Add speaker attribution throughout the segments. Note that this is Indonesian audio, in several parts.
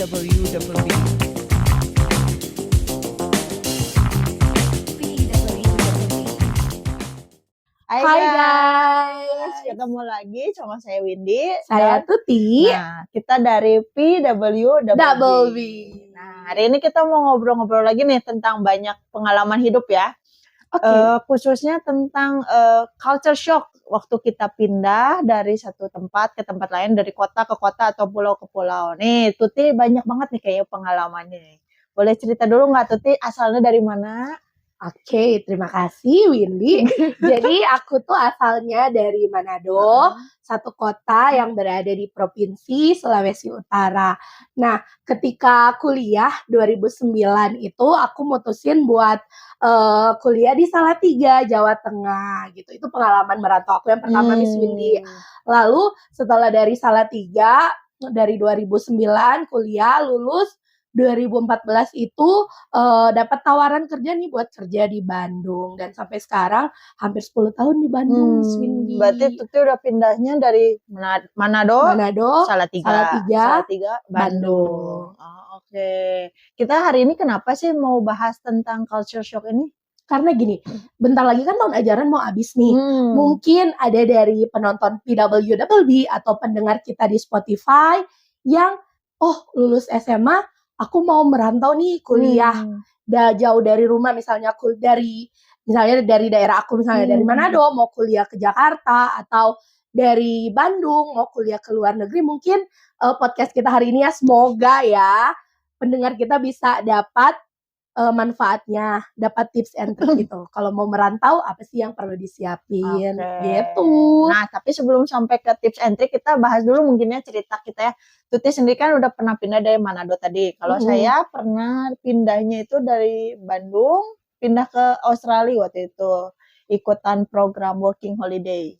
Speaker 1: PWWB.
Speaker 2: Hai guys,
Speaker 3: ketemu lagi sama saya Windy.
Speaker 2: saya Tuti.
Speaker 3: Nah, kita dari PWWB.
Speaker 2: Double B.
Speaker 3: Nah, hari ini kita mau ngobrol-ngobrol lagi nih tentang banyak pengalaman hidup ya.
Speaker 2: Oke.
Speaker 3: Khususnya tentang culture shock waktu kita pindah dari satu tempat ke tempat lain, dari kota ke kota atau pulau ke pulau. Nih, Tuti banyak banget nih kayaknya pengalamannya nih. Boleh cerita dulu nggak Tuti, asalnya dari mana?
Speaker 2: Oke, terima kasih Windy. Jadi aku tuh asalnya dari Manado, satu kota yang berada di Provinsi Sulawesi Utara. Nah, ketika kuliah 2009 itu aku mutusin buat kuliah di Salatiga, Jawa Tengah gitu. Itu pengalaman merantau aku yang pertama Miss Windy. Lalu setelah dari Salatiga, dari 2009 kuliah lulus, 2014 itu dapat tawaran kerja nih buat kerja di Bandung, dan sampai sekarang hampir 10 tahun di Bandung, Miss Windy.
Speaker 3: Berarti Tuti udah pindahnya dari Manado,
Speaker 2: Salatiga,
Speaker 3: Bandung. Oh, oke. Kita hari ini kenapa sih mau bahas tentang culture shock ini?
Speaker 2: Karena gini, bentar lagi kan tahun ajaran mau habis nih. Mungkin ada dari penonton PWWB atau pendengar kita di Spotify yang lulus SMA, aku mau merantau nih kuliah jauh dari rumah, misalnya dari daerah aku, misalnya dari Manado mau kuliah ke Jakarta, atau dari Bandung mau kuliah ke luar negeri. Mungkin podcast kita hari ini ya, semoga ya pendengar kita bisa dapat manfaatnya, dapat tips and trick gitu. Kalau mau merantau, apa sih yang perlu disiapin gitu.
Speaker 3: Nah, tapi sebelum sampai ke tips and trick, kita bahas dulu mungkinnya cerita kita ya. Tuti sendiri kan udah pernah pindah dari Manado tadi. Kalau saya pernah pindahnya itu dari Bandung, pindah ke Australia waktu itu. Ikutan program working holiday.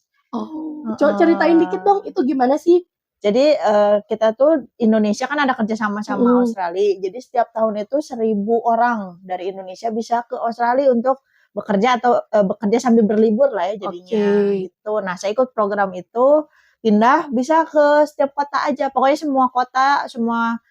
Speaker 2: Coba ceritain dikit dong, itu gimana sih?
Speaker 3: Jadi kita tuh Indonesia kan ada kerjasama sama Australia. Jadi setiap tahun itu 1.000 orang dari Indonesia bisa ke Australia untuk bekerja atau bekerja sambil berlibur lah ya jadinya. Gitu. Nah, saya ikut program itu, pindah bisa ke setiap kota aja. Pokoknya semua kota, semua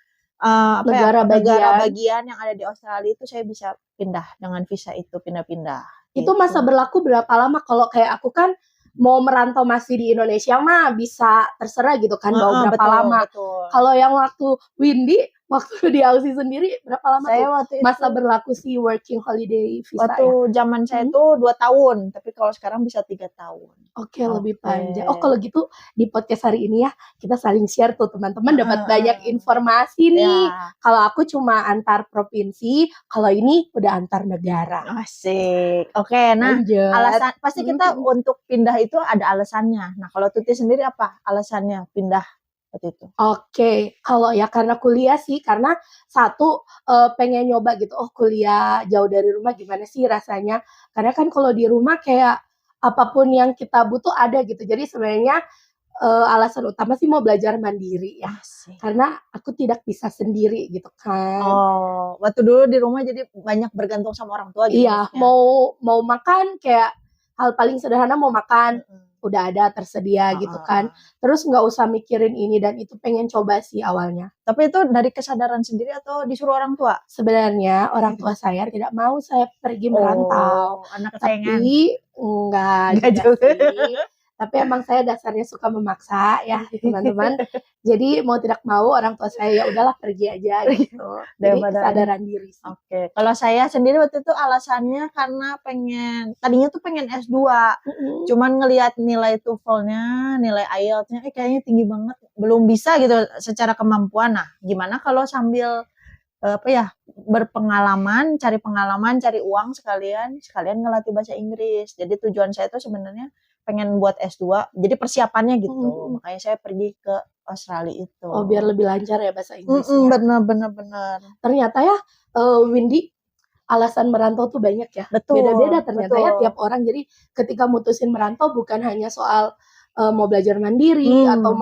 Speaker 3: negara bagian yang ada di Australia itu saya bisa pindah dengan visa itu, pindah-pindah.
Speaker 2: Itu masa berlaku berapa lama? Kalau kayak aku kan mau merantau masih di Indonesia mah bisa terserah gitu kan, mau berapa lama. Kalau yang waktu Windy, waktu di Aussie sendiri berapa lama
Speaker 3: saya
Speaker 2: tuh
Speaker 3: waktu
Speaker 2: masa berlaku si working holiday visa
Speaker 3: waktu zaman saya tuh 2 tahun, tapi kalau sekarang bisa 3 tahun.
Speaker 2: Oke, lebih panjang. Kalau gitu di podcast hari ini ya kita saling share tuh teman-teman, dapat banyak informasi nih. Kalau aku cuma antar provinsi, kalau ini udah antar negara.
Speaker 3: Asik. Oke, nah alasan pasti kita untuk pindah itu ada alasannya. Nah, kalau Tuti sendiri apa alasannya pindah waktu itu?
Speaker 2: Oke, kalau ya karena kuliah sih, karena satu pengen nyoba gitu, kuliah jauh dari rumah gimana sih rasanya. Karena kan kalau di rumah kayak apapun yang kita butuh ada gitu. Jadi sebenarnya alasan utama sih mau belajar mandiri ya. Karena aku tidak bisa sendiri gitu kan.
Speaker 3: Waktu dulu di rumah jadi banyak bergantung sama orang tua gitu.
Speaker 2: Iya, mau makan kayak hal paling sederhana, mau makan udah ada tersedia gitu kan. Terus nggak usah mikirin ini dan itu, pengen coba sih awalnya.
Speaker 3: Tapi itu dari kesadaran sendiri atau disuruh orang tua?
Speaker 2: Sebenarnya orang tua saya tidak mau saya pergi merantau.
Speaker 3: Anak kesayangan.
Speaker 2: Tapi enggak juga sih. Tapi emang saya dasarnya suka memaksa ya teman-teman. Jadi mau tidak mau orang tua saya ya udahlah pergi aja gitu. Jadi kesadaran diri sih.
Speaker 3: Oke. Kalau saya sendiri waktu itu alasannya karena tadinya tuh pengen S2. Cuman ngelihat nilai TOEFL-nya, nilai IELTS-nya kayaknya tinggi banget. Belum bisa gitu secara kemampuan. Nah, gimana kalau sambil berpengalaman, cari pengalaman, cari uang sekalian ngelatih bahasa Inggris. Jadi tujuan saya tuh sebenarnya pengen buat S2, jadi persiapannya gitu. Makanya saya pergi ke Australia itu.
Speaker 2: Biar lebih lancar ya bahasa Inggrisnya.
Speaker 3: Bener.
Speaker 2: Ternyata ya Windy, alasan merantau tuh banyak ya.
Speaker 3: Betul.
Speaker 2: Beda-beda ternyata ya tiap orang. Jadi ketika mutusin merantau bukan hanya soal mau belajar mandiri atau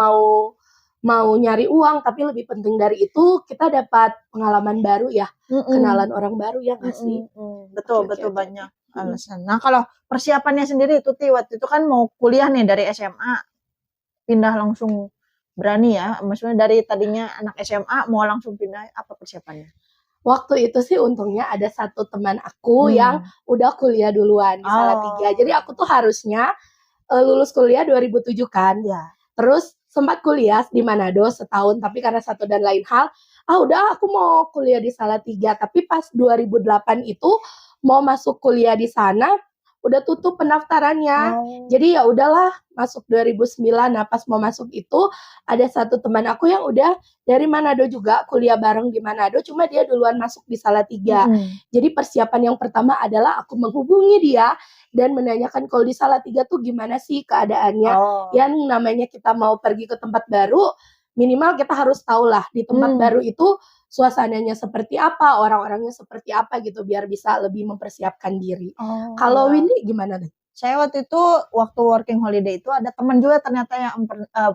Speaker 2: mau nyari uang, tapi lebih penting dari itu kita dapat pengalaman baru ya, kenalan orang baru ya nggak sih?
Speaker 3: Betul, banyak alasan. Nah, kalau persiapannya sendiri Tuti waktu itu kan mau kuliah nih dari SMA, pindah langsung Berani ya, maksudnya dari tadinya anak SMA mau langsung pindah, apa persiapannya?
Speaker 2: Waktu itu sih untungnya ada satu teman aku yang udah kuliah duluan di Salatiga.
Speaker 3: Oh.
Speaker 2: Jadi aku tuh harusnya lulus kuliah 2007 kan.
Speaker 3: Ya.
Speaker 2: Terus sempat kuliah di Manado setahun, tapi karena satu dan lain hal, udah aku mau kuliah di Salatiga. Tapi pas 2008 itu mau masuk kuliah di sana, udah tutup pendaftarannya.
Speaker 3: Oh.
Speaker 2: Jadi ya udahlah, masuk 2009. Nah, pas mau masuk itu ada satu teman aku yang udah dari Manado juga, kuliah bareng di Manado, cuma dia duluan masuk di Salatiga. Jadi persiapan yang pertama adalah aku menghubungi dia dan menanyakan kalau di Salatiga tuh gimana sih keadaannya. Yang namanya kita mau pergi ke tempat baru, minimal kita harus tahu lah di tempat baru itu suasananya seperti apa, orang-orangnya seperti apa gitu, biar bisa lebih mempersiapkan diri. Kalau Windy gimana nih?
Speaker 3: Saya waktu itu waktu working holiday itu ada teman juga ternyata yang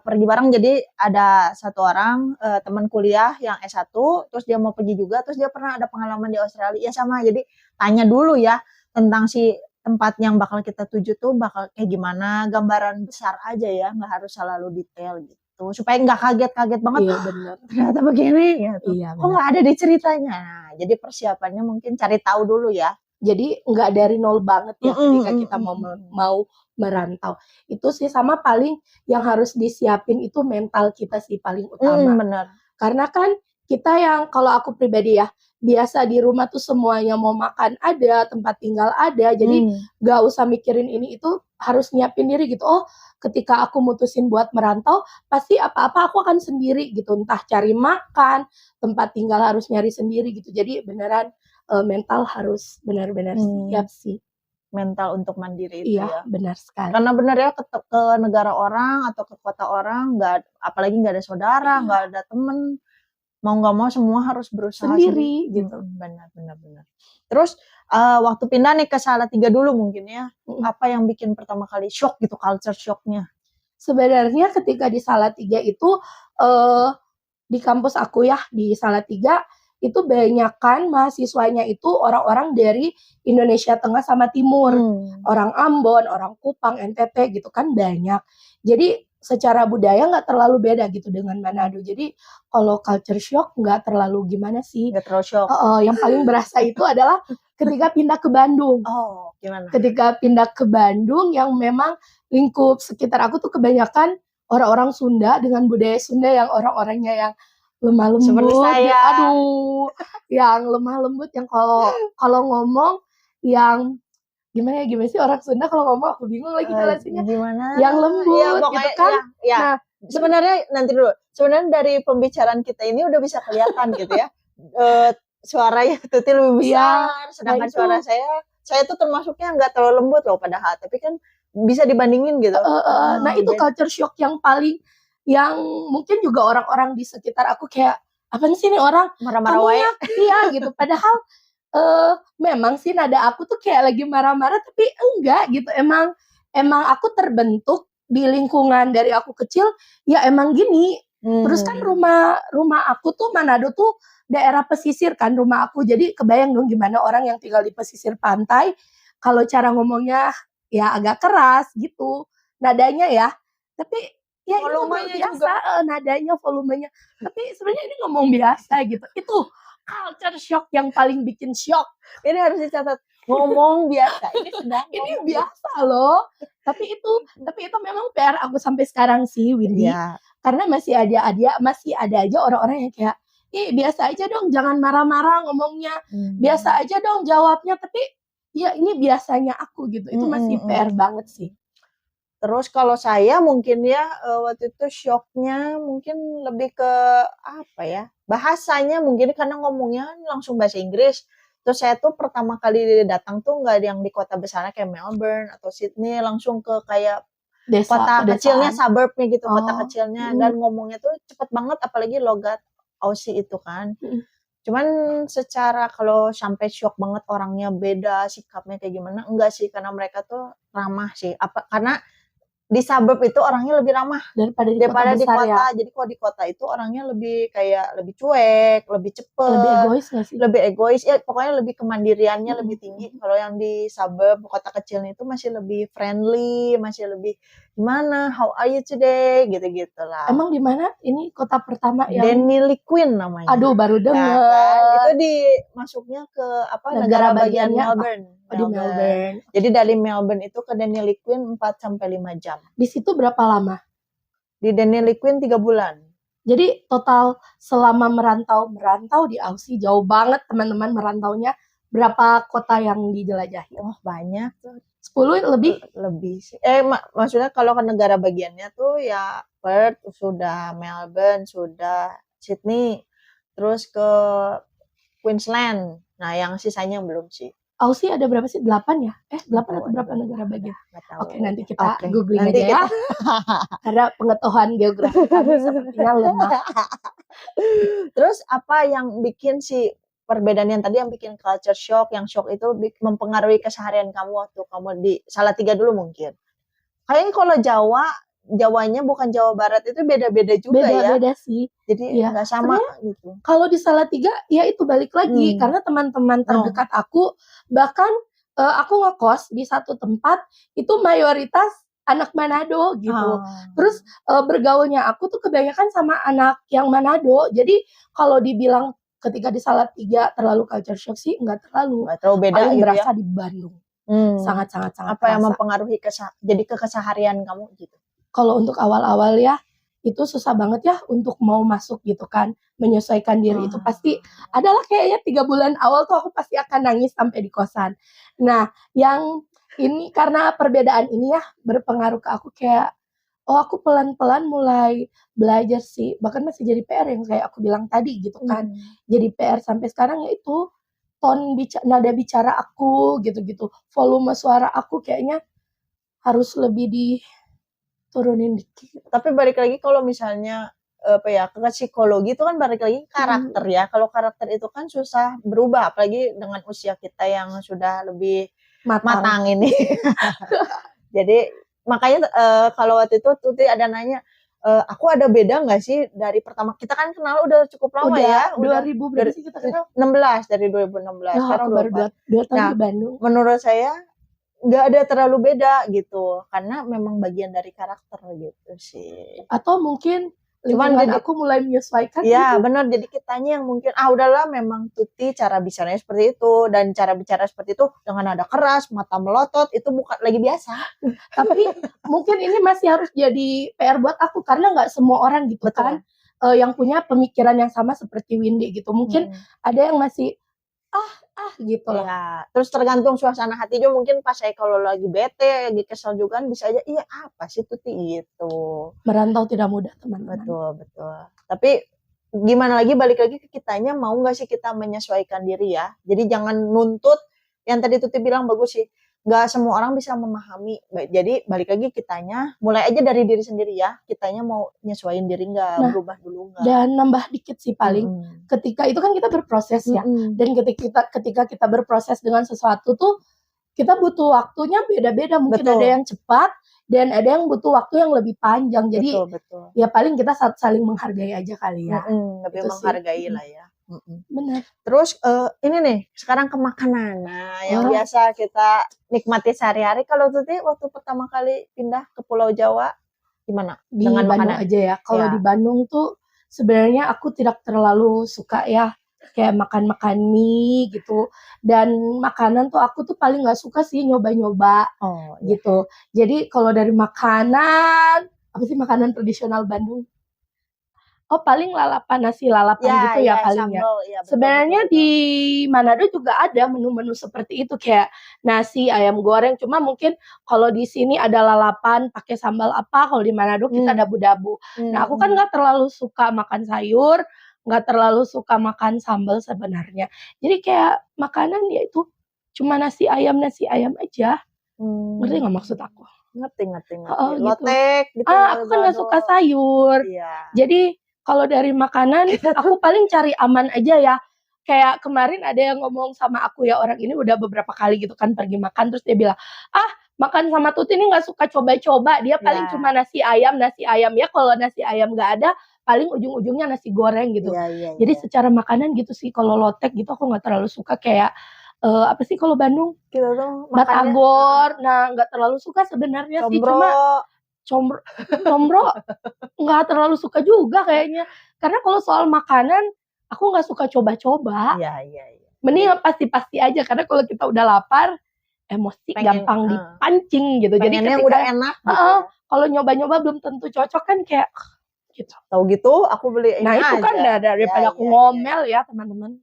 Speaker 3: pergi bareng. Jadi ada satu orang teman kuliah yang S1, terus dia mau pergi juga, terus dia pernah ada pengalaman di Australia. Ya sama, jadi tanya dulu ya tentang si tempat yang bakal kita tuju tuh bakal kayak gimana, gambaran besar aja ya, nggak harus selalu detail gitu. Supaya nggak kaget-kaget banget.
Speaker 2: Iya benar.
Speaker 3: Ternyata begini gitu.
Speaker 2: Iya,
Speaker 3: Kok nggak ada di ceritanya? Jadi persiapannya mungkin cari tahu dulu ya.
Speaker 2: Jadi nggak dari nol banget ya ketika kita mau merantau. Itu sih sama paling yang harus disiapin itu mental kita sih paling utama.
Speaker 3: Benar.
Speaker 2: Karena kan kita yang kalau aku pribadi ya, biasa di rumah tuh semuanya mau makan ada, tempat tinggal ada, jadi nggak usah mikirin ini itu, harus nyiapin diri gitu. Oh, ketika aku mutusin buat merantau, pasti apa-apa aku akan sendiri gitu, entah cari makan, tempat tinggal harus nyari sendiri gitu. Jadi beneran mental harus benar-benar siap sih.
Speaker 3: Mental untuk mandiri itu ya.
Speaker 2: Iya, benar sekali.
Speaker 3: Karena benar ya ke negara orang atau ke kota orang, apalagi nggak ada saudara, nggak ada temen, mau nggak mau semua harus berusaha
Speaker 2: sendiri gitu.
Speaker 3: Benar. Terus waktu pindah nih ke Salatiga dulu mungkin ya, apa yang bikin pertama kali shock gitu, culture shocknya?
Speaker 2: Sebenarnya ketika di Salatiga itu di kampus aku ya di Salatiga itu banyakan mahasiswanya itu orang-orang dari Indonesia Tengah sama Timur, orang Ambon, orang Kupang, NTT gitu kan banyak. Jadi secara budaya nggak terlalu beda gitu dengan Manado. Jadi kalau culture shock nggak terlalu gimana sih.
Speaker 3: Nggak terlalu shock.
Speaker 2: Yang paling berasa itu adalah ketika pindah ke Bandung.
Speaker 3: Oh, gimana?
Speaker 2: Ketika pindah ke Bandung yang memang lingkup sekitar aku tuh kebanyakan orang-orang Sunda dengan budaya Sunda yang orang-orangnya yang lemah lembut,
Speaker 3: seperti saya.
Speaker 2: Yang lemah lembut, yang kalau ngomong yang gimana sih orang Sunda kalau ngomong, aku bingung lagi jelasinnya.
Speaker 3: Gimana?
Speaker 2: Yang lembut
Speaker 3: ya,
Speaker 2: gitu kan.
Speaker 3: Ya. Nah, sebenarnya nanti dulu. Sebenarnya dari pembicaraan kita ini udah bisa kelihatan gitu ya. Suaranya Tuti lebih besar, sedangkan suara saya tuh termasuknya nggak terlalu lembut loh padahal, tapi kan bisa dibandingin gitu.
Speaker 2: Nah itu culture shock yang paling, yang mungkin juga orang-orang di sekitar aku kayak, apa sih nih orang
Speaker 3: marah-marah wae.
Speaker 2: Iya gitu, padahal memang sih nada aku tuh kayak lagi marah-marah, tapi enggak gitu, emang aku terbentuk di lingkungan dari aku kecil ya emang gini. Terus kan rumah aku tuh Manado tuh daerah pesisir kan rumah aku, jadi kebayang dong gimana orang yang tinggal di pesisir pantai kalau cara ngomongnya ya agak keras gitu nadanya ya, tapi ya volumenya biasa juga. Nadanya, volumenya, tapi sebenarnya ini ngomong biasa gitu. Itu culture shock yang paling bikin shock.
Speaker 3: Ini harus dicatat, ngomong biasa.
Speaker 2: Ini biasa loh. Tapi itu memang PR aku sampai sekarang sih, Windy. Ya. Karena masih ada aja orang-orang yang kayak, biasa aja dong, jangan marah-marah ngomongnya. Biasa aja dong jawabnya, tapi ya ini biasanya aku gitu. Itu masih PR banget sih.
Speaker 3: Terus kalau saya mungkin ya waktu itu shocknya mungkin lebih ke apa ya, bahasanya mungkin karena ngomongnya langsung bahasa Inggris. Terus saya tuh pertama kali datang tuh nggak yang di kota besarnya kayak Melbourne atau Sydney, langsung ke kayak kota kecilnya, suburbnya gitu, kota kecilnya, dan ngomongnya tuh cepet banget, apalagi logat Aussie itu kan. Cuman secara kalau sampai shock banget orangnya beda, sikapnya kayak gimana, enggak sih, karena mereka tuh ramah sih. Karena di suburb itu orangnya lebih ramah daripada di kota. Ya? Jadi kalau di kota itu orangnya lebih kayak lebih cuek, lebih cepet,
Speaker 2: lebih egois nggak sih?
Speaker 3: Lebih egois ya, pokoknya lebih kemandiriannya lebih tinggi. Kalau yang di suburb kota kecilnya itu masih lebih friendly, masih lebih gimana, how are you today, gitu-gitu lah.
Speaker 2: Emang di mana ini kota pertama yang
Speaker 3: Danny Liquin namanya.
Speaker 2: aduh baru
Speaker 3: Ya
Speaker 2: denger.
Speaker 3: kan? Itu masuknya ke negara bagian
Speaker 2: bagiannya apa?
Speaker 3: Melbourne.
Speaker 2: Oh, di Melbourne.
Speaker 3: Jadi dari Melbourne itu ke Danny Liquin 4 sampai 5 jam.
Speaker 2: Di situ berapa lama?
Speaker 3: Di Danny Liquin 3 bulan.
Speaker 2: Jadi total selama merantau di Aussie jauh banget teman-teman merantaunya. Berapa kota yang dijelajahi?
Speaker 3: Wah, banyak tuh.
Speaker 2: 10 lebih?
Speaker 3: Lebih sih. Maksudnya kalau ke negara bagiannya tuh ya Perth, sudah Melbourne, sudah Sydney, terus ke Queensland. Nah, yang sisanya belum sih.
Speaker 2: Aussie ada berapa sih? 8 ya? 8 atau berapa negara bagian? Oke, nanti kita googling aja ya. Karena pengetahuan geografi kami sepertinya lemah.
Speaker 3: Terus apa yang bikin si perbedaan yang tadi yang bikin culture shock, yang shock itu mempengaruhi keseharian kamu waktu kamu di Salatiga dulu mungkin? Kayaknya kalau Jawanya bukan Jawa Barat itu beda-beda juga ya.
Speaker 2: Beda-beda sih.
Speaker 3: Jadi
Speaker 2: ya,
Speaker 3: nggak sama gitu.
Speaker 2: Kalau di Salatiga ya itu balik lagi karena teman-teman terdekat aku bahkan aku ngekos di satu tempat itu mayoritas anak Manado gitu. Terus bergaulnya aku tuh kebanyakan sama anak yang Manado. Jadi kalau dibilang ketika di Salatiga terlalu culture shock sih nggak terlalu
Speaker 3: beda
Speaker 2: paling
Speaker 3: gitu
Speaker 2: berasa
Speaker 3: ya?
Speaker 2: di Bandung. Sangat
Speaker 3: Apa yang mempengaruhi jadi ke keseharian kamu gitu?
Speaker 2: Kalau untuk awal-awal ya itu susah banget ya untuk mau masuk gitu kan, menyesuaikan diri itu pasti adalah kayaknya 3 bulan awal tuh aku pasti akan nangis sampai di kosan. Nah, yang ini karena perbedaan ini ya berpengaruh ke aku kayak aku pelan-pelan mulai belajar sih, bahkan masih jadi PR yang kayak aku bilang tadi gitu kan. Jadi PR sampai sekarang yaitu nada bicara aku gitu-gitu, volume suara aku kayaknya harus lebih turunin dikit.
Speaker 3: Tapi balik lagi kalau misalnya ke psikologi itu kan balik lagi karakter ya. Kalau karakter itu kan susah berubah apalagi dengan usia kita yang sudah lebih matang ini. Jadi makanya kalau waktu itu Tuti ada nanya, aku ada beda nggak sih dari pertama kita kan kenal udah cukup lama ya.
Speaker 2: 2000 berapa sih kita kenal?
Speaker 3: 16 dari 2016. Sekarang
Speaker 2: baru 2 tahun di Bandung.
Speaker 3: Menurut saya nggak ada terlalu beda gitu karena memang bagian dari karakter gitu sih.
Speaker 2: Atau mungkin cuman aku mulai menyesuaikan
Speaker 3: ya gitu. Benar, jadi kitanya yang mungkin udahlah memang Tuti cara bicaranya seperti itu dan cara bicara seperti itu dengan nada keras, mata melotot itu bukan lagi biasa.
Speaker 2: Tapi mungkin ini masih harus jadi PR buat aku karena nggak semua orang gitu kan yang punya pemikiran yang sama seperti Windy gitu. Mungkin ada yang masih gitu lah.
Speaker 3: Ya, terus tergantung suasana hati juga mungkin pas saya kalau lagi bete, lagi kesel juga kan bisa aja apa sih Tuti gitu.
Speaker 2: Merantau tidak mudah teman-teman.
Speaker 3: Betul. Tapi gimana lagi balik lagi ke kitanya mau nggak sih kita menyesuaikan diri ya. Jadi jangan nuntut yang tadi Tuti bilang bagus sih. Nggak semua orang bisa memahami. Jadi balik lagi kitanya mulai aja dari diri sendiri ya. Kitanya mau nyesuaiin diri nggak, berubah dulu nggak.
Speaker 2: Dan nambah dikit sih paling. Ketika itu kan kita berproses ya. Dan ketika kita berproses dengan sesuatu tuh kita butuh waktunya beda-beda. Mungkin ada yang cepat dan ada yang butuh waktu yang lebih panjang. Jadi ya paling kita saling menghargai aja kali ya.
Speaker 3: Lebih itu menghargai lah ya.
Speaker 2: Benar.
Speaker 3: Terus ini nih sekarang ke makanan. Nah, yang biasa kita nikmati sehari-hari. Kalau Tuti waktu pertama kali pindah ke Pulau Jawa gimana?
Speaker 2: Di dengan Bandung aja ya. Kalau di Bandung tuh sebenarnya aku tidak terlalu suka ya kayak makan mie gitu. Dan makanan tuh aku tuh paling nggak suka sih nyoba-nyoba gitu. Jadi kalau dari makanan apa sih makanan tradisional Bandung? Paling nasi lalapan gitu ya paling ya. Sebenarnya di Manado juga ada menu-menu seperti itu kayak nasi, ayam goreng. Cuma mungkin kalau di sini ada lalapan pakai sambal apa, kalau di Manado kita dabu-dabu. Nah aku kan nggak terlalu suka makan sayur, nggak terlalu suka makan sambal sebenarnya. Jadi kayak makanan ya itu cuma nasi ayam aja. Ngerti nggak maksud aku?
Speaker 3: Ngerti. Lotek gitu.
Speaker 2: Aku kan nggak suka sayur. Jadi kalau dari makanan, aku paling cari aman aja ya. Kayak kemarin ada yang ngomong sama aku ya, orang ini udah beberapa kali gitu kan pergi makan. Terus dia bilang, makan sama Tuti ini gak suka coba-coba. Dia paling cuma nasi ayam ya. Kalau nasi ayam gak ada, paling ujung-ujungnya nasi goreng gitu. Jadi secara makanan gitu sih, kalau lotek gitu aku gak terlalu suka kayak, apa sih kalau Bandung?
Speaker 3: Kita tuh
Speaker 2: Batagor. Nah gak terlalu suka sebenarnya sih. Combro nggak terlalu suka juga kayaknya. Karena kalau soal makanan, aku nggak suka coba-coba.
Speaker 3: Iya.
Speaker 2: Mending yang pasti-pasti aja. Karena kalau kita udah lapar, emosi gampang dipancing gitu. Jadi
Speaker 3: Pengennya
Speaker 2: ketika
Speaker 3: udah enak gitu.
Speaker 2: kalau nyoba-nyoba belum tentu cocok kan kayak gitu.
Speaker 3: Tahu gitu aku beli ini
Speaker 2: Nah itu
Speaker 3: aja.
Speaker 2: kan daripada aku ngomel ya teman-teman.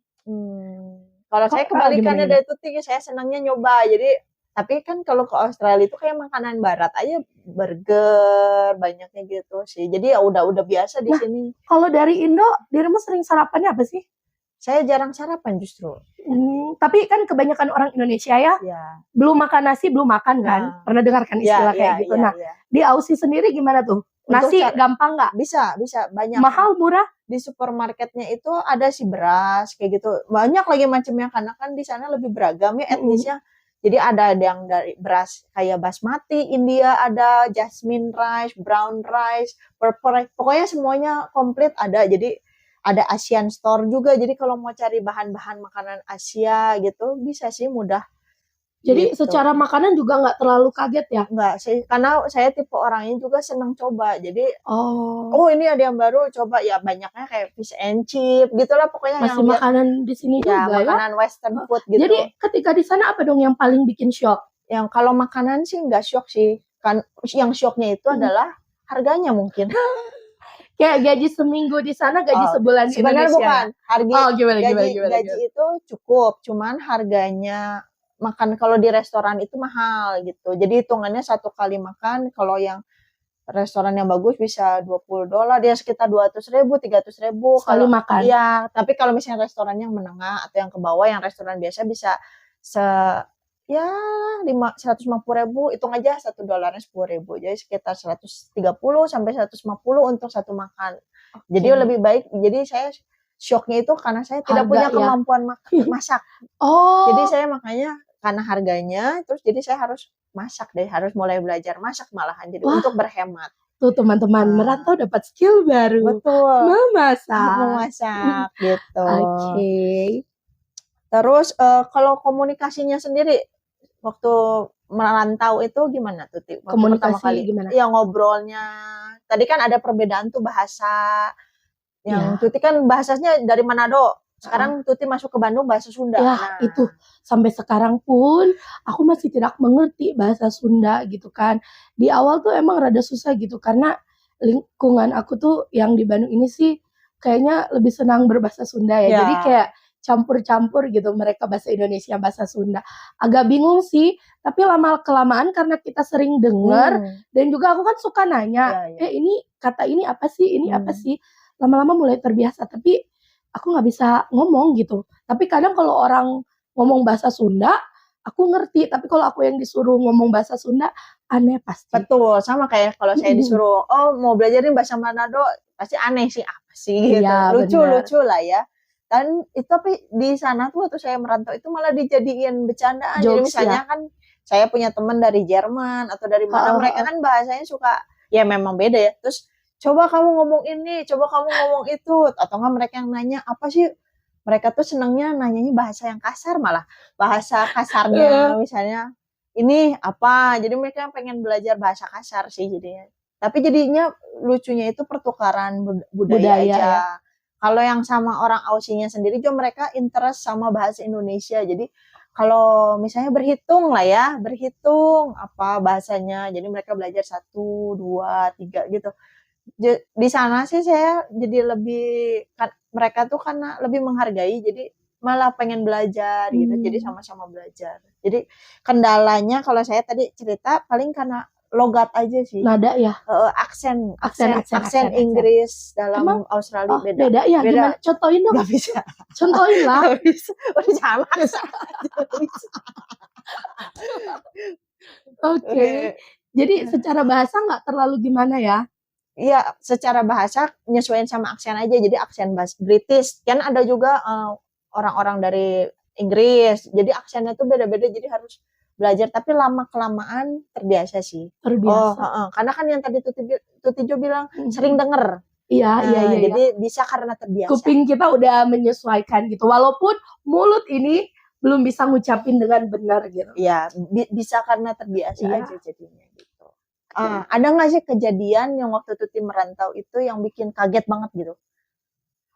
Speaker 3: Kalau saya kebalikannya dari Tuti, saya senangnya nyoba. Jadi tapi kan kalau ke Australia itu kayak makanan barat aja, burger banyaknya gitu sih. Jadi ya udah biasa di sini.
Speaker 2: Kalau dari Indo, dirimu sering sarapannya apa sih?
Speaker 3: Saya jarang sarapan justru.
Speaker 2: Tapi kan kebanyakan orang Indonesia ya, belum makan nasi, belum makan kan? Pernah dengar kan istilah kayak gitu. Di Aussie sendiri gimana tuh? Nasi gampang nggak?
Speaker 3: Bisa banyak.
Speaker 2: Mahal, murah?
Speaker 3: Di supermarketnya itu ada sih beras kayak gitu. Banyak lagi macamnya karena kan di sana lebih beragam ya etnisnya. Jadi ada yang dari beras kayak basmati, India ada, jasmine rice, brown rice, purple rice. Pokoknya semuanya komplit ada. Jadi ada Asian store juga. Jadi kalau mau cari bahan-bahan makanan Asia gitu bisa sih mudah.
Speaker 2: Jadi gitu. Secara makanan juga nggak terlalu kaget ya?
Speaker 3: Nggak sih, karena saya tipe orangnya juga senang coba. Jadi ini ada yang baru, coba ya banyaknya kayak fish and chip gitulah pokoknya.
Speaker 2: Masih yang makanan di sini juga ya?
Speaker 3: Makanan western food gitu.
Speaker 2: Jadi ketika di sana apa dong yang paling bikin shock?
Speaker 3: Yang kalau makanan sih nggak shock sih. Kan yang shocknya itu adalah harganya mungkin.
Speaker 2: Kayak gaji seminggu di sana, gaji sebulan di Indonesia.
Speaker 3: Sebenarnya bukan.
Speaker 2: Gimana?
Speaker 3: Gaji itu cukup, cuman harganya makan kalau di restoran itu mahal gitu. Jadi hitungannya satu kali makan kalau yang restoran yang bagus bisa $20, dia sekitar 200.000, 300.000
Speaker 2: sekali makan.
Speaker 3: Iya, tapi kalau misalnya restoran yang menengah atau yang ke bawah, yang restoran biasa bisa 150.000, hitung aja $1 10.000, jadi sekitar 130 sampai 150 untuk satu makan. Jadi lebih baik. Jadi saya shocknya itu karena saya tidak punya kemampuan masak. Jadi saya makanya karena harganya, terus jadi saya harus masak deh, harus mulai belajar masak malahan jadi untuk berhemat.
Speaker 2: Tuh teman-teman, merantau dapat skill baru.
Speaker 3: Betul.
Speaker 2: Memasak
Speaker 3: gitu.
Speaker 2: Oke.
Speaker 3: Terus kalau komunikasinya sendiri waktu merantau itu gimana tuh?
Speaker 2: Komunikasi gimana?
Speaker 3: Ya ngobrolnya. Tadi kan ada perbedaan tuh bahasa. Yang Tuti kan bahasanya dari Manado. Sekarang Tuti masuk ke Bandung bahasa Sunda.
Speaker 2: Itu sampai sekarang pun aku masih tidak mengerti bahasa Sunda gitu kan. Di awal tuh emang rada susah gitu karena lingkungan aku tuh yang di Bandung ini sih kayaknya lebih senang berbahasa Sunda ya. Jadi kayak campur-campur gitu, mereka bahasa Indonesia, bahasa Sunda. Agak bingung sih, tapi lama-kelamaan karena kita sering dengar dan juga aku kan suka nanya, ini kata ini apa sih, ini apa sih. Lama-lama mulai terbiasa, tapi aku nggak bisa ngomong gitu. Tapi kadang kalau orang ngomong bahasa Sunda, aku ngerti. Tapi kalau aku yang disuruh ngomong bahasa Sunda, aneh pasti.
Speaker 3: Betul, sama kayak kalau saya disuruh, mau belajarin bahasa Manado, pasti aneh sih, apa sih gitu. Lucu-lucu lah ya. Dan itu tapi di sana tuh waktu saya merantau itu malah dijadiin bercandaan. Jadi misalnya kan saya punya teman dari Jerman atau dari mana, mereka kan bahasanya suka, ya memang beda ya. Terus coba kamu ngomong ini, coba kamu ngomong itu, atau enggak mereka yang nanya apa sih? Mereka tuh senangnya nanyanya bahasa yang kasar, malah bahasa kasarnya misalnya ini apa, jadi mereka pengen belajar bahasa kasar sih jadinya. Tapi jadinya lucunya itu pertukaran budaya aja. Kalau yang sama orang Aussienya sendiri juga mereka interest sama bahasa Indonesia. Jadi kalau misalnya berhitung apa bahasanya, jadi mereka belajar 1, 2, 3 gitu. Di sana sih saya jadi lebih, mereka tuh karena lebih menghargai, jadi malah pengen belajar gitu, jadi sama-sama belajar. Jadi kendalanya kalau saya tadi cerita paling karena logat aja sih.
Speaker 2: Nada ya?
Speaker 3: Aksen Inggris dalam Australia beda.
Speaker 2: Beda ya? Gimana? Contohin dong.
Speaker 3: Gak bisa.
Speaker 2: Contohin lah.
Speaker 3: Gak bisa. Udah sama.
Speaker 2: Oke. Jadi secara bahasa nggak terlalu gimana ya?
Speaker 3: Iya, secara bahasa nyesuaiin sama aksen aja. Jadi aksen bahasa British. Kan ada juga orang-orang dari Inggris. Jadi aksennya tuh beda-beda. Jadi harus belajar. Tapi lama-kelamaan terbiasa sih.
Speaker 2: Terbiasa.
Speaker 3: Karena kan yang tadi Tuti Jo bilang sering denger.
Speaker 2: Iya.
Speaker 3: Jadi bisa karena terbiasa.
Speaker 2: Kuping kita udah menyesuaikan gitu. Walaupun mulut ini belum bisa ngucapin dengan benar gitu.
Speaker 3: Iya, bisa karena terbiasa aja jadinya gitu. Ada nggak sih kejadian yang waktu Tuti merantau itu yang bikin kaget banget gitu?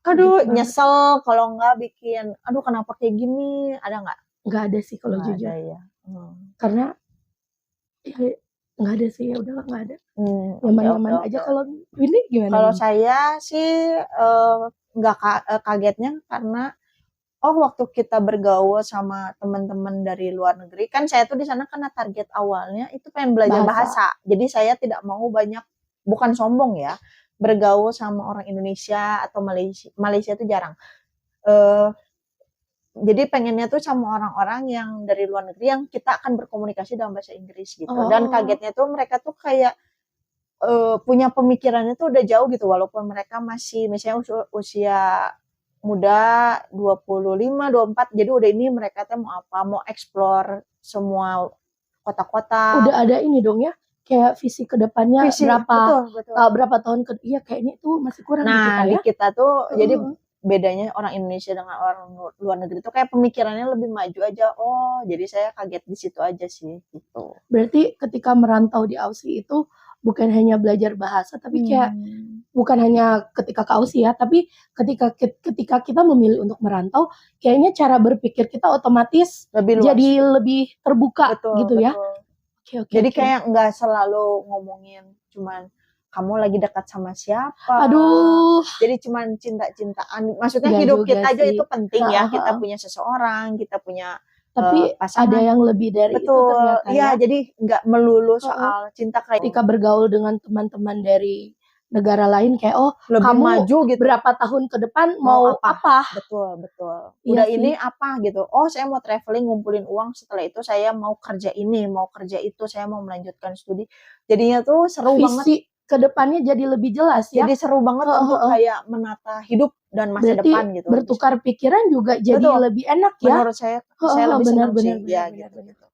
Speaker 3: Aduh,
Speaker 2: Kaget banget.
Speaker 3: nyesel kalau nggak bikin, aduh kenapa kayak gini, ada nggak?
Speaker 2: Nggak ada sih kalau
Speaker 3: Nggak
Speaker 2: jujur.
Speaker 3: ada ya.
Speaker 2: Karena ya, nggak ada sih, ya udahlah nggak ada.
Speaker 3: Oke,
Speaker 2: Nyaman-nyaman
Speaker 3: oke,
Speaker 2: aja.
Speaker 3: oke.
Speaker 2: Kalau Windy gimana?
Speaker 3: Kalau
Speaker 2: Windy?
Speaker 3: saya sih nggak kagetnya karena waktu kita bergaul sama teman-teman dari luar negeri, kan saya tuh di sana karena target awalnya itu pengen belajar bahasa. Jadi saya tidak mau banyak, bukan sombong ya, bergaul sama orang Indonesia atau Malaysia itu jarang. Jadi pengennya tuh sama orang-orang yang dari luar negeri yang kita akan berkomunikasi dalam bahasa Inggris gitu. Dan kagetnya tuh mereka tuh kayak punya pemikirannya tuh udah jauh gitu, walaupun mereka masih misalnya usia muda 25, 24, jadi udah ini mereka tuh mau apa, mau explore semua kota-kota.
Speaker 2: Udah ada ini dong ya, kayak visi ke depannya berapa tahun ke iya kayaknya itu masih kurang di kita ya.
Speaker 3: Di kita tuh jadi bedanya orang Indonesia dengan orang luar negeri tuh kayak pemikirannya lebih maju aja. Jadi saya kaget di situ aja sih gitu.
Speaker 2: Berarti ketika merantau di Aussie itu bukan hanya belajar bahasa, tapi kayak bukan hanya ketika ke Aussie ya, tapi ketika kita memilih untuk merantau, kayaknya cara berpikir kita otomatis jadi lebih terbuka gitu ya.
Speaker 3: Okay. Jadi kayak nggak selalu ngomongin cuman kamu lagi dekat sama siapa.
Speaker 2: Aduh.
Speaker 3: Jadi cuman cinta-cintaan. Maksudnya hidup kita aja itu penting ya. Kita punya seseorang, kita punya
Speaker 2: tapi ada yang lebih dari itu ternyata
Speaker 3: ya. Jadi nggak melulu soal cinta kayak
Speaker 2: ketika bergaul dengan teman-teman dari negara lain kayak
Speaker 3: lebih
Speaker 2: kamu
Speaker 3: maju gitu.
Speaker 2: Berapa tahun ke depan mau apa?
Speaker 3: Betul. Udah ini apa gitu. Saya mau traveling ngumpulin uang, setelah itu saya mau kerja ini, mau kerja itu, saya mau melanjutkan studi. Jadinya tuh seru banget.
Speaker 2: Kedepannya jadi lebih jelas ya.
Speaker 3: Jadi seru banget untuk kayak menata hidup dan masa depan gitu.
Speaker 2: Bertukar pikiran juga jadi lebih enak ya.
Speaker 3: Menurut saya lebih senang sih. Gitu.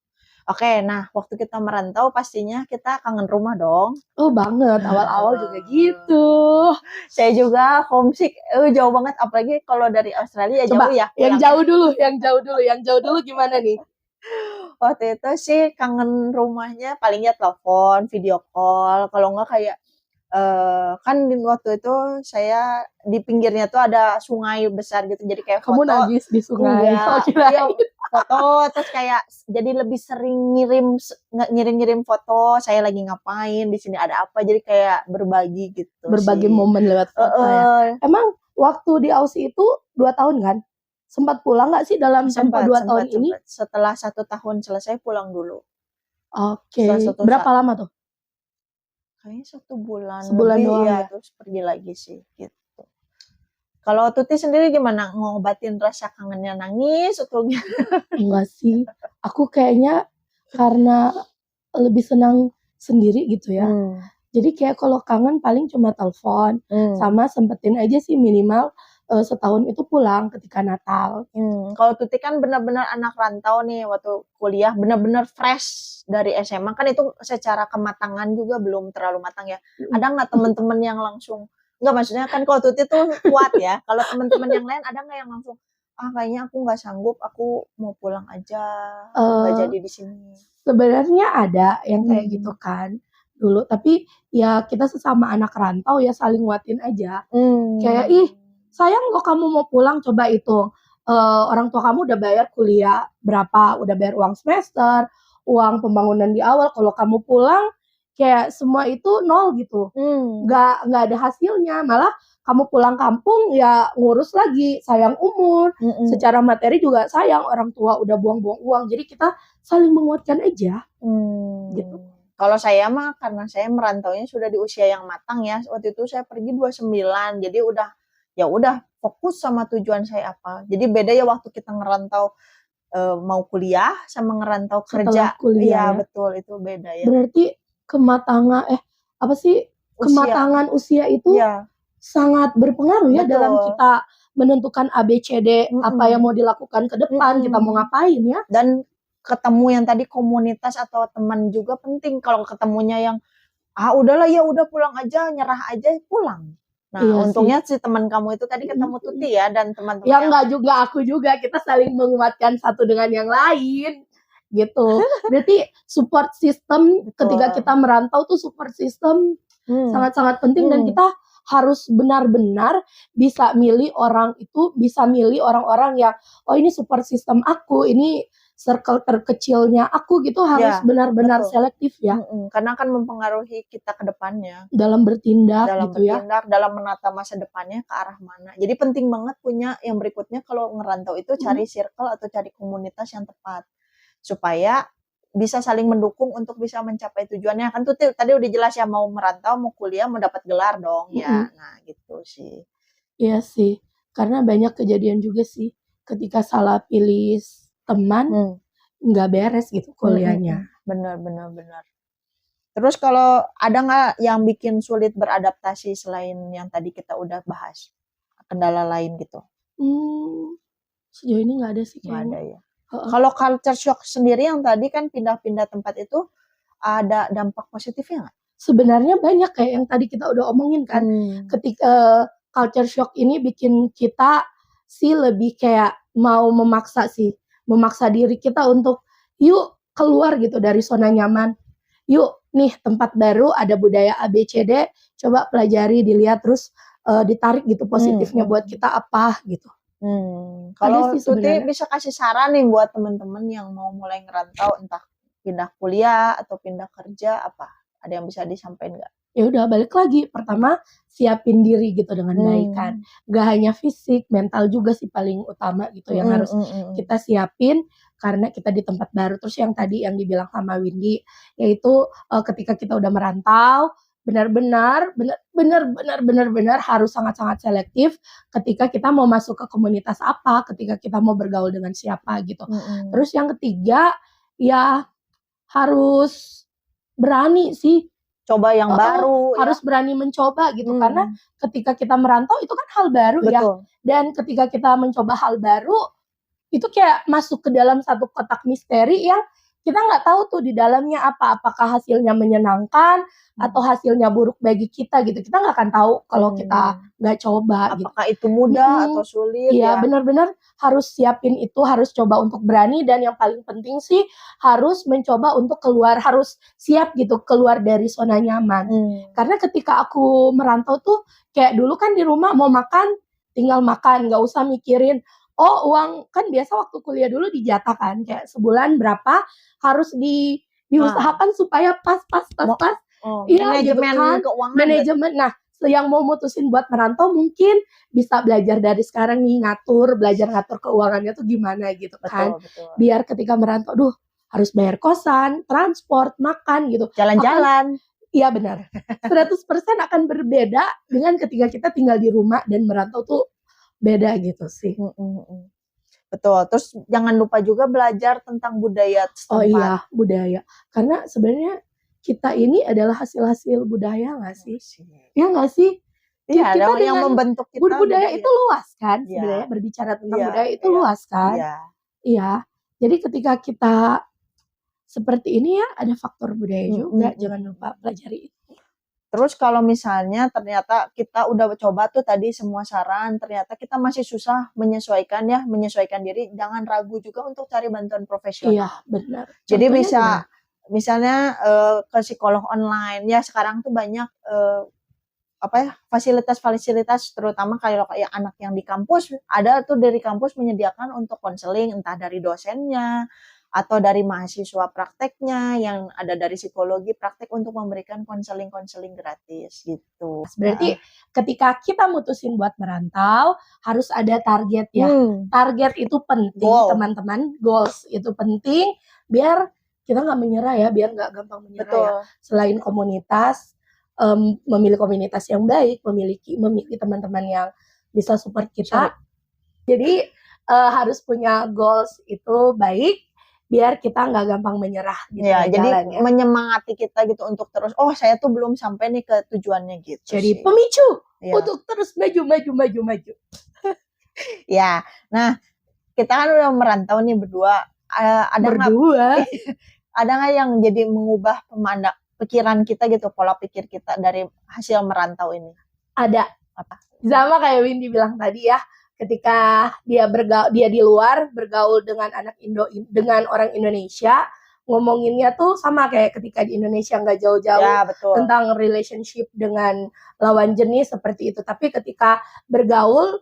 Speaker 3: Oke, nah waktu kita merantau pastinya kita kangen rumah dong.
Speaker 2: Banget, awal-awal juga gitu.
Speaker 3: Saya juga homesick, jauh banget, apalagi kalau dari Australia.
Speaker 2: Coba,
Speaker 3: jauh ya.
Speaker 2: Yang jauh dulu gimana nih?
Speaker 3: Waktu itu sih kangen rumahnya paling ya telepon, video call, kalau enggak kayak kan waktu itu saya di pinggirnya tuh ada sungai besar gitu, jadi kayak
Speaker 2: kamu
Speaker 3: foto.
Speaker 2: Nangis di sungai.
Speaker 3: Foto terus kayak jadi lebih sering ngirim foto saya lagi ngapain, di sini ada apa, jadi kayak berbagi gitu.
Speaker 2: Berbagi momen lewat foto ya. Emang waktu di Aussie itu 2 tahun kan? Sempat pulang nggak sih dalam tempo 2 tahun ini?
Speaker 3: Setelah 1 tahun selesai pulang dulu.
Speaker 2: Oke. Berapa lama tuh?
Speaker 3: Kayaknya 1 bulan.
Speaker 2: Sebulan doang ya.
Speaker 3: Terus pergi lagi sih gitu. Kalau Tuti sendiri gimana? Ngobatin rasa kangennya, nangis atau
Speaker 2: enggak sih. Aku kayaknya karena lebih senang sendiri gitu ya. Jadi kayak kalau kangen paling cuma telepon, sama sempetin aja sih minimal setahun itu pulang ketika Natal.
Speaker 3: Kalau Tuti kan benar-benar anak rantau nih, waktu kuliah benar-benar fresh dari SMA, kan itu secara kematangan juga belum terlalu matang ya. Ada nggak teman-teman yang langsung, nggak, maksudnya kan kalau Tuti tuh kuat ya, kalau teman-teman yang lain ada nggak yang langsung kayaknya aku nggak sanggup, aku mau pulang aja, nggak jadi di sini?
Speaker 2: Sebenarnya ada yang kayak gitu kan dulu, tapi ya kita sesama anak rantau ya saling nguatin aja. Kayak sayang kok kamu mau pulang, coba itu orang tua kamu udah bayar kuliah berapa, udah bayar uang semester, uang pembangunan di awal, kalau kamu pulang kayak semua itu nol gitu. Nggak ada hasilnya, malah kamu pulang kampung ya ngurus lagi, sayang umur, secara materi juga sayang, orang tua udah buang-buang uang, jadi kita saling menguatkan aja. Gitu.
Speaker 3: Kalau saya mah karena saya merantaunya sudah di usia yang matang ya, waktu itu saya pergi 29, jadi udah fokus sama tujuan saya apa. Jadi beda ya waktu kita ngerantau mau kuliah sama ngerantau kerja.
Speaker 2: Kuliah,
Speaker 3: ya. Betul, itu beda ya.
Speaker 2: Berarti kematangan usia itu sangat berpengaruh ya dalam kita menentukan ABCD apa yang mau dilakukan ke depan, kita mau ngapain ya.
Speaker 3: Dan ketemu yang tadi komunitas atau teman juga penting. Kalau ketemunya yang udahlah ya udah pulang aja, nyerah aja, pulang. Nah, untungnya si teman kamu itu tadi ketemu Tuti ya, dan teman-teman
Speaker 2: yang enggak juga, aku juga, kita saling menguatkan satu dengan yang lain gitu. Berarti support system
Speaker 3: Betul.
Speaker 2: ketika kita merantau tuh support system sangat-sangat penting dan
Speaker 3: Hmm.
Speaker 2: kita harus benar-benar bisa milih orang itu, bisa milih orang-orang yang oh ini support system aku, ini circle terkecilnya aku gitu, harus
Speaker 3: Ya,
Speaker 2: benar-benar
Speaker 3: betul.
Speaker 2: selektif ya
Speaker 3: Karena akan mempengaruhi kita ke depannya,
Speaker 2: dalam bertindak
Speaker 3: dalam
Speaker 2: gitu ya.
Speaker 3: bertindak, dalam menata masa depannya ke arah mana. Jadi penting banget punya yang berikutnya kalau ngerantau itu cari circle atau cari komunitas yang tepat supaya bisa saling mendukung untuk bisa mencapai tujuannya. Kan tuh tadi udah jelas ya, mau merantau, mau kuliah, mau dapat gelar dong ya. Nah, gitu sih.
Speaker 2: Iya sih, karena banyak kejadian juga sih ketika salah pilih teman nggak beres gitu kuliahnya.
Speaker 3: Benar. Terus kalau ada nggak yang bikin sulit beradaptasi selain yang tadi kita udah bahas? Kendala lain gitu?
Speaker 2: Sejauh ini nggak ada sih
Speaker 3: Nggak ada
Speaker 2: kayaknya.
Speaker 3: ya. Kalau culture shock sendiri yang tadi kan pindah-pindah tempat itu ada dampak positifnya nggak?
Speaker 2: Sebenarnya banyak kayak yang tadi kita udah omongin kan. Ketika culture shock ini bikin kita sih lebih kayak mau memaksa diri kita untuk yuk keluar gitu dari zona nyaman. Yuk nih tempat baru ada budaya ABCD, coba pelajari, dilihat terus ditarik gitu positifnya buat kita apa gitu.
Speaker 3: Kalau Tuti bisa kasih saran nih buat teman-teman yang mau mulai ngerantau, entah pindah kuliah atau pindah kerja, apa? Ada yang bisa disampaikan nggak?
Speaker 2: Ya udah balik lagi, pertama siapin diri gitu dengan baik kan. Gak hanya fisik, mental juga sih paling utama gitu yang harus kita siapin karena kita di tempat baru. Terus yang tadi yang dibilang sama Windy, yaitu ketika kita udah merantau, benar-benar harus sangat-sangat selektif ketika kita mau masuk ke komunitas apa, ketika kita mau bergaul dengan siapa gitu. Terus yang ketiga ya harus berani sih,
Speaker 3: coba yang baru,
Speaker 2: harus berani mencoba gitu karena ketika kita merantau itu kan hal baru ya, dan ketika kita mencoba hal baru itu kayak masuk ke dalam satu kotak misteri yang kita nggak tahu tuh di dalamnya apa, apakah hasilnya menyenangkan atau hasilnya buruk bagi kita gitu. Kita nggak akan tahu kalau kita nggak coba.
Speaker 3: Apakah itu mudah atau sulit?
Speaker 2: Iya, benar-benar harus siapin itu, harus coba untuk berani dan yang paling penting sih harus mencoba untuk keluar, harus siap gitu keluar dari zona nyaman. Karena ketika aku merantau tuh kayak dulu kan di rumah mau makan tinggal makan, nggak usah mikirin uang kan biasa waktu kuliah dulu dijatah kan kayak sebulan berapa harus diusahakan supaya pas. Iya gitu kan. Manajemen. Nah, yang mau mutusin buat merantau mungkin bisa belajar dari sekarang nih belajar ngatur keuangannya tuh gimana gitu kan.
Speaker 3: Betul.
Speaker 2: Biar ketika merantau, harus bayar kosan, transport, makan gitu.
Speaker 3: Jalan-jalan.
Speaker 2: Iya benar. 100% akan berbeda dengan ketika kita tinggal di rumah dan merantau tuh beda gitu sih.
Speaker 3: Betul. Terus jangan lupa juga belajar tentang budaya setempat.
Speaker 2: Oh iya, budaya. Karena sebenarnya kita ini adalah hasil-hasil budaya nggak sih? Ya nggak sih?
Speaker 3: Iya, kita yang membentuk kita.
Speaker 2: Budaya itu luas kan sebenarnya, berbicara tentang budaya itu luas kan? Iya. Jadi ketika kita seperti ini ya ada faktor budaya juga, jangan lupa pelajari itu.
Speaker 3: Terus kalau misalnya ternyata kita udah coba tuh tadi semua saran, ternyata kita masih susah menyesuaikan diri, jangan ragu juga untuk cari bantuan profesional.
Speaker 2: Iya, benar.
Speaker 3: Jadi bisa misalnya ke psikolog online ya, sekarang tuh banyak fasilitas terutama kalau kayak anak yang di kampus, ada tuh dari kampus menyediakan untuk konseling, entah dari dosennya atau dari mahasiswa prakteknya yang ada dari psikologi praktek untuk memberikan konseling gratis gitu.
Speaker 2: Berarti ketika kita mutusin buat merantau harus ada target ya. Target itu penting teman-teman, goals itu penting biar kita nggak menyerah ya, biar nggak gampang menyerah ya. Selain komunitas, memilih komunitas yang baik, memiliki teman-teman yang bisa support kita. Jadi harus punya goals itu baik biar kita nggak gampang menyerah gitu
Speaker 3: ya, jadi menyemangati kita gitu untuk terus saya tuh belum sampai nih ke tujuannya gitu.
Speaker 2: Jadi pemicu untuk terus maju.
Speaker 3: Ya, nah kita kan udah merantau nih berdua. Ada nggak yang jadi mengubah pikiran kita gitu, pola pikir kita dari hasil merantau ini?
Speaker 2: Ada.
Speaker 3: Apa?
Speaker 2: Sama kayak Windy bilang tadi ya, ketika dia di luar bergaul dengan dengan orang Indonesia, ngomonginnya tuh sama kayak ketika di Indonesia, nggak jauh-jauh
Speaker 3: Ya, betul.
Speaker 2: tentang relationship dengan lawan jenis seperti itu. Tapi ketika bergaul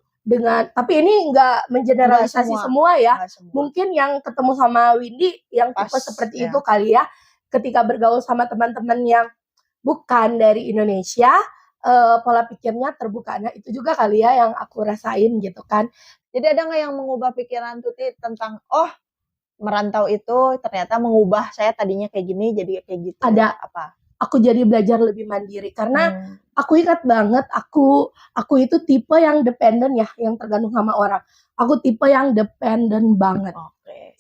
Speaker 2: tapi ini nggak mengeneralisasi semua ya. Mungkin yang ketemu sama Windy yang tipe seperti itu kali ya. Ketika bergaul sama teman-teman yang bukan dari Indonesia, pola pikirnya terbuka. Nah itu juga kali ya yang aku rasain gitu kan.
Speaker 3: Jadi ada nggak yang mengubah pikiran Tuti tentang merantau itu ternyata mengubah saya tadinya kayak gini jadi kayak gitu?
Speaker 2: Ada.
Speaker 3: Apa?
Speaker 2: Aku jadi belajar lebih mandiri karena aku ingat banget aku itu tipe yang dependen ya, yang tergantung sama orang. Aku tipe yang dependen banget.
Speaker 3: Oke.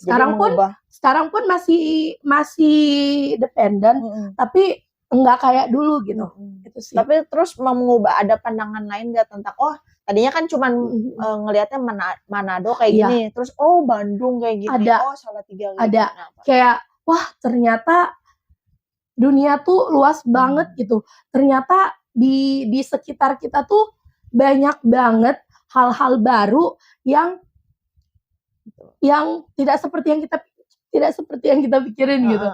Speaker 2: Sekarang pun masih dependen, tapi enggak kayak dulu gitu. Itu sih.
Speaker 3: Tapi terus mengubah, ada pandangan lain nggak tentang tadinya kan cuman ngelihatnya Manado kayak gini, terus Bandung kayak gini, Salatiga kayak
Speaker 2: ada
Speaker 3: gini.
Speaker 2: Kayak wah ternyata dunia tuh luas banget gitu. Ternyata di sekitar kita tuh banyak banget hal-hal baru yang tidak seperti yang kita pikirin gitu.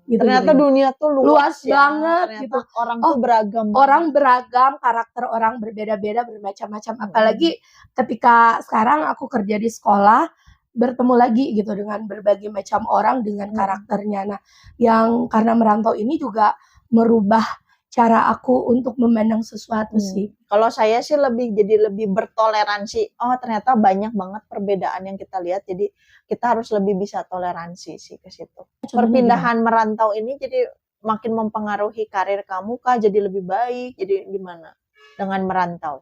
Speaker 3: Ternyata dunia tuh luas ya,
Speaker 2: banget gitu.
Speaker 3: Orang tuh beragam.
Speaker 2: Orang beragam, karakter orang berbeda-beda, bermacam-macam. Apalagi ketika sekarang aku kerja di sekolah, bertemu lagi gitu dengan berbagai macam orang dengan karakternya. Nah, yang karena merantau ini juga merubah cara aku untuk memandang sesuatu sih.
Speaker 3: Kalau saya sih jadi lebih bertoleransi. Ternyata banyak banget perbedaan yang kita lihat. Jadi kita harus lebih bisa toleransi sih ke situ. Perpindahan merantau ini jadi makin mempengaruhi karir kamu kah? Jadi lebih baik? Jadi gimana dengan merantau?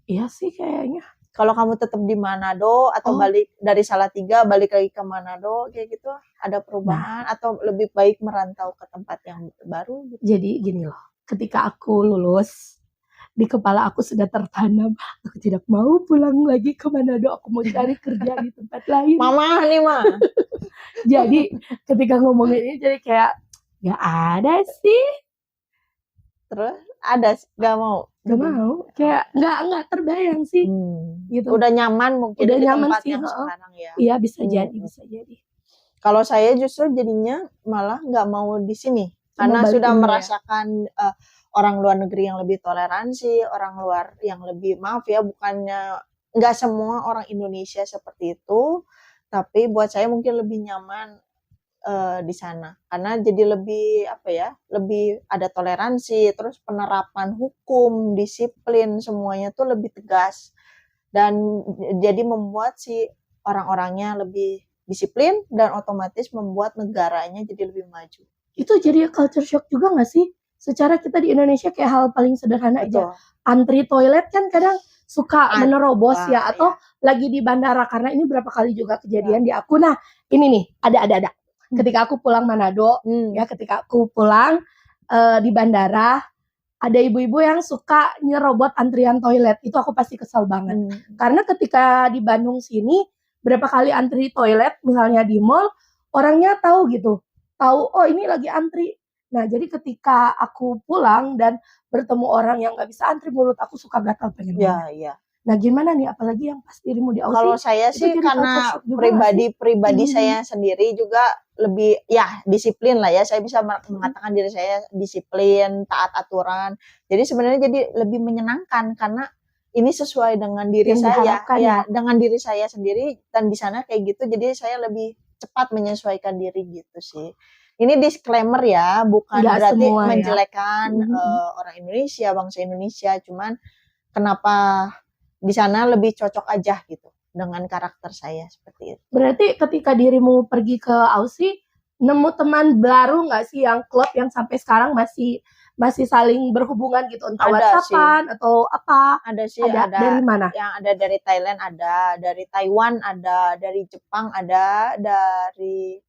Speaker 2: Iya sih kayaknya.
Speaker 3: Kalau kamu tetap di Manado atau balik dari Salatiga balik lagi ke Manado kayak gitu, ada perubahan atau lebih baik merantau ke tempat yang baru gitu?
Speaker 2: Jadi gini loh, ketika aku lulus, di kepala aku sudah tertanam, aku tidak mau pulang lagi ke Manado, aku mau cari kerja di tempat lain.
Speaker 3: Mama nih mah.
Speaker 2: Jadi ketika ngomongin ini jadi kayak gak ada sih.
Speaker 3: Terus ada gak mau?
Speaker 2: Gak mau, kayak nggak terbayang sih. Gitu.
Speaker 3: Udah nyaman mungkin
Speaker 2: udah
Speaker 3: di
Speaker 2: nyaman
Speaker 3: tempat
Speaker 2: sih,
Speaker 3: yang sekarang ya.
Speaker 2: Iya bisa jadi.
Speaker 3: Kalau saya justru jadinya malah nggak mau di sini karena sudah merasakan orang luar negeri yang lebih toleransi, orang luar yang lebih bukannya nggak semua orang Indonesia seperti itu, tapi buat saya mungkin lebih nyaman di sana karena jadi lebih lebih ada toleransi, terus penerapan hukum, disiplin semuanya tuh lebih tegas dan jadi membuat si orang-orangnya lebih disiplin dan otomatis membuat negaranya jadi lebih maju.
Speaker 2: Itu jadi culture shock juga nggak sih? Secara kita di Indonesia kayak hal paling sederhana aja, antri toilet kan kadang suka menerobos ya, atau lagi di bandara, karena ini berapa kali juga kejadian di aku. Nah ini nih ada. Ketika aku pulang Manado, ketika aku pulang di bandara, ada ibu-ibu yang suka nyerobot antrian toilet. Itu aku pasti kesel banget. Karena ketika di Bandung sini, berapa kali antri toilet, misalnya di mall, orangnya tahu ini lagi antri. Nah jadi ketika aku pulang dan bertemu orang yang nggak bisa antri, mulut aku suka gatal pengen ngomong.
Speaker 3: Iya.
Speaker 2: Nah gimana nih, apalagi yang pas dirimu di Aussie?
Speaker 3: Kalau saya sih karena pribadi saya sendiri juga lebih disiplin lah ya. Saya bisa mengatakan diri saya disiplin, taat aturan. Jadi sebenarnya jadi lebih menyenangkan karena ini sesuai dengan diri saya. Dengan diri saya sendiri dan di sana kayak gitu. Jadi saya lebih cepat menyesuaikan diri gitu sih. Ini disclaimer ya, bukan berarti menjelekan orang Indonesia, bangsa Indonesia. Cuman kenapa di sana lebih cocok aja gitu dengan karakter saya seperti itu.
Speaker 2: Berarti ketika dirimu pergi ke Aussie, nemu teman baru nggak sih yang klub yang sampai sekarang masih saling berhubungan gitu, entah WhatsApp-an atau apa?
Speaker 3: Ada sih,
Speaker 2: ada. Dari mana?
Speaker 3: Yang ada dari Thailand ada, dari Taiwan ada, dari Jepang ada, dari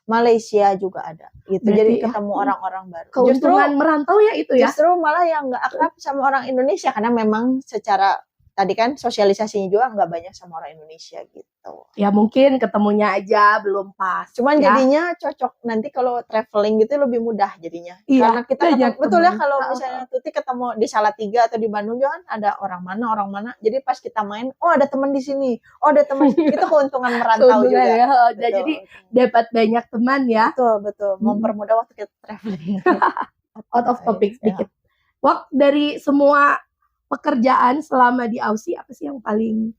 Speaker 3: Malaysia juga ada gitu. Berarti jadi ketemu orang-orang baru.
Speaker 2: Keuntungan merantau ya itu ya.
Speaker 3: Justru malah yang nggak akrab sama orang Indonesia karena memang secara tadi kan sosialisasinya juga nggak banyak sama orang Indonesia gitu.
Speaker 2: Ya mungkin ketemunya aja belum pas.
Speaker 3: Cuman
Speaker 2: ya.
Speaker 3: jadinya cocok nanti kalau traveling gitu lebih mudah jadinya.
Speaker 2: Iya,
Speaker 3: Karena kita
Speaker 2: banyak
Speaker 3: betul ya
Speaker 2: teman.
Speaker 3: kalau misalnya Tuti ketemu di Salatiga atau di Bandung kan ada orang mana. Jadi pas kita main, oh ada teman di sini, oh ada teman. Itu keuntungan merantau
Speaker 2: Keuntungan
Speaker 3: juga.
Speaker 2: ya.
Speaker 3: Betul.
Speaker 2: Jadi dapat banyak teman ya.
Speaker 3: Betul. Mempermudah waktu kita traveling.
Speaker 2: Out of topic
Speaker 3: Ya.
Speaker 2: sedikit. Waktu dari semua pekerjaan selama di Aussie apa sih yang paling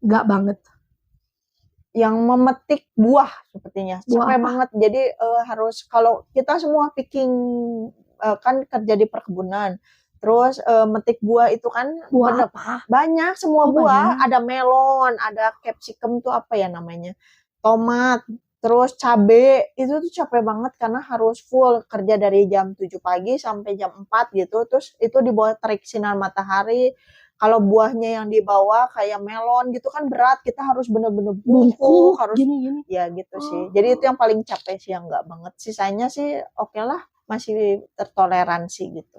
Speaker 2: nggak banget?
Speaker 3: Yang memetik buah sepertinya
Speaker 2: Buah
Speaker 3: capek
Speaker 2: apa?
Speaker 3: banget. Jadi harus kalau kita semua picking kan kerja di perkebunan, terus metik buah itu kan
Speaker 2: Buah apa?
Speaker 3: banyak semua
Speaker 2: Oh,
Speaker 3: buah.
Speaker 2: banyak.
Speaker 3: Ada melon, ada capsicum tuh apa ya namanya, tomat, terus cabe. Itu tuh capek banget karena harus full kerja dari jam 7 pagi sampai jam 4 gitu. Terus itu di bawah terik sinar matahari. Kalau buahnya yang dibawa kayak melon gitu kan berat, kita harus bener-bener bungkuk, harus
Speaker 2: gini.
Speaker 3: ya gitu sih. Jadi itu yang paling capek sih, yang nggak banget. Sisanya sih oke lah, masih tertoleransi gitu.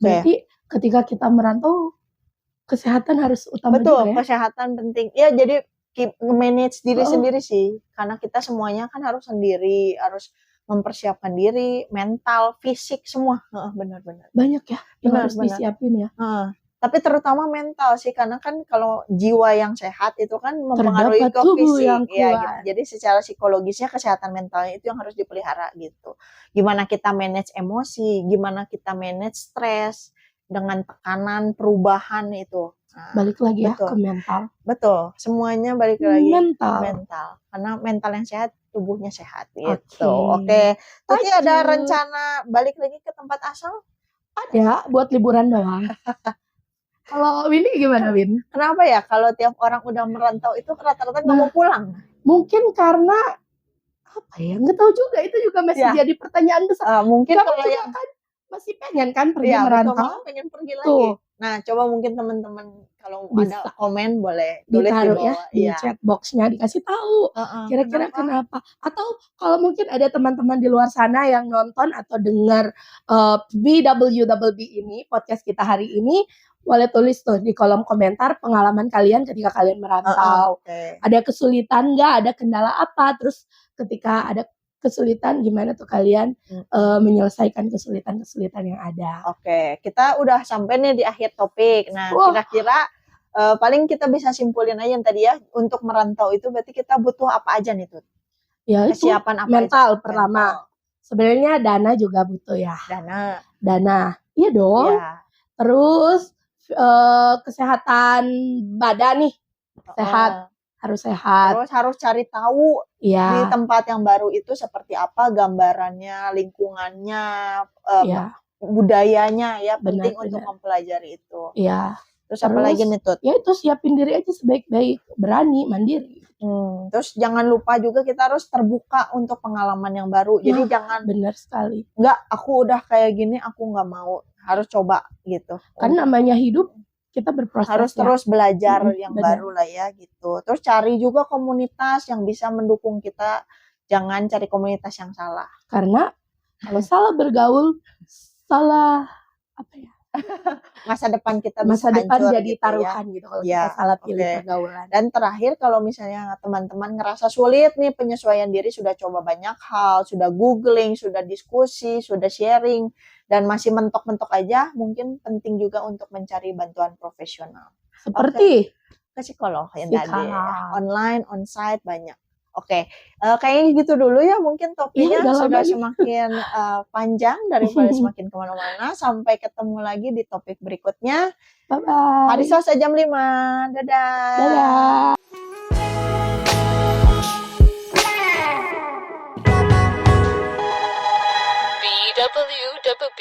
Speaker 2: Berarti ketika kita merantau kesehatan harus utama
Speaker 3: Betul,
Speaker 2: juga ya?
Speaker 3: kesehatan penting. Ya jadi manage diri
Speaker 2: Oh.
Speaker 3: sendiri sih. Karena kita semuanya kan harus sendiri, harus mempersiapkan diri, mental, fisik semua. Benar-benar.
Speaker 2: Banyak ya yang
Speaker 3: Benar,
Speaker 2: harus
Speaker 3: benar.
Speaker 2: disiapin ya.
Speaker 3: Tapi terutama mental sih, karena kan kalau jiwa yang sehat itu kan mempengaruhi
Speaker 2: Terdapat
Speaker 3: ke
Speaker 2: tubuh
Speaker 3: fisik.
Speaker 2: yang
Speaker 3: Ya,
Speaker 2: kuat.
Speaker 3: gitu. Jadi secara psikologisnya kesehatan mentalnya itu yang harus dipelihara gitu. Gimana kita manage emosi, gimana kita manage stres dengan tekanan perubahan itu. Nah,
Speaker 2: Balik lagi ya
Speaker 3: betul.
Speaker 2: ke mental.
Speaker 3: Betul, semuanya balik lagi
Speaker 2: Mental.
Speaker 3: Karena mental yang sehat, tubuhnya sehat gitu.
Speaker 2: Oke.
Speaker 3: Tapi ada
Speaker 2: Lanjut.
Speaker 3: rencana balik lagi ke tempat asal?
Speaker 2: Ada buat liburan doang. Kalau Winnie gimana, Win?
Speaker 3: Kenapa ya kalau tiap orang udah merantau itu rata-rata nggak mau pulang?
Speaker 2: Mungkin karena apa ya? Nggak tahu juga, itu juga masih
Speaker 3: Ya.
Speaker 2: jadi pertanyaan besar.
Speaker 3: Mungkin
Speaker 2: Kamu
Speaker 3: kalau
Speaker 2: juga
Speaker 3: yang
Speaker 2: kan masih pengen kan pergi
Speaker 3: ya,
Speaker 2: merantau?
Speaker 3: betul, pengen pergi lagi.
Speaker 2: Tuh.
Speaker 3: Nah, coba mungkin teman-teman kalau
Speaker 2: Bisa.
Speaker 3: ada komen boleh tulis di
Speaker 2: Ditaruh ya
Speaker 3: bawah.
Speaker 2: di
Speaker 3: Iya.
Speaker 2: chat box-nya, dikasih tahu kira-kira kenapa. Atau kalau mungkin ada teman-teman di luar sana yang nonton atau dengar BWWB ini, podcast kita hari ini, boleh tulis tuh di kolom komentar pengalaman kalian ketika kalian merantau. Ada kesulitan nggak? Ada kendala apa? Terus ketika ada kesulitan gimana tuh kalian menyelesaikan kesulitan-kesulitan yang ada.
Speaker 3: Oke, kita udah sampai nih di akhir topik. Nah, kira-kira paling kita bisa simpulin aja yang tadi ya, untuk merantau itu berarti kita butuh apa aja nih tuh?
Speaker 2: Ya, itu
Speaker 3: kesiapan apa
Speaker 2: mental
Speaker 3: aja?
Speaker 2: pertama. Sebenarnya dana juga butuh ya. Dana. Iya dong.
Speaker 3: Ya.
Speaker 2: Terus kesehatan badan nih. Sehat. Harus sehat.
Speaker 3: Terus harus cari tahu di
Speaker 2: Iya.
Speaker 3: tempat yang baru itu seperti apa gambarannya, lingkungannya, budayanya ya, penting untuk mempelajari itu.
Speaker 2: Iya.
Speaker 3: Terus apa lagi nih Tut?
Speaker 2: Ya itu siapin diri aja sebaik-baik, berani, mandiri.
Speaker 3: Terus jangan lupa juga kita harus terbuka untuk pengalaman yang baru. Jadi jangan
Speaker 2: benar sekali.
Speaker 3: Enggak, aku udah kayak gini, aku nggak mau. Harus coba gitu.
Speaker 2: Kan namanya hidup, kita berproses.
Speaker 3: Harus terus belajar yang baru lah ya gitu. Terus cari juga komunitas yang bisa mendukung kita. Jangan cari komunitas yang salah.
Speaker 2: Karena kalau salah bergaul, salah apa ya?
Speaker 3: Masa depan kita
Speaker 2: masa
Speaker 3: bisa
Speaker 2: depan
Speaker 3: hancur
Speaker 2: jadi
Speaker 3: gitu
Speaker 2: taruhan
Speaker 3: ya.
Speaker 2: gitu kalau kita salah pilih pergaulan.
Speaker 3: Dan terakhir kalau misalnya teman-teman ngerasa sulit nih penyesuaian diri, sudah coba banyak hal, sudah googling, sudah diskusi, sudah sharing, dan masih mentok-mentok aja, mungkin penting juga untuk mencari bantuan profesional.
Speaker 2: Seperti
Speaker 3: ke psikolog yang tadi, online, onsite banyak. Kayaknya gitu dulu ya, mungkin topiknya sudah semakin panjang daripada semakin kemana-mana. Sampai ketemu lagi di topik berikutnya.
Speaker 2: Bye-bye.
Speaker 3: Hari Selasa jam 5. Dadah.
Speaker 1: BWWB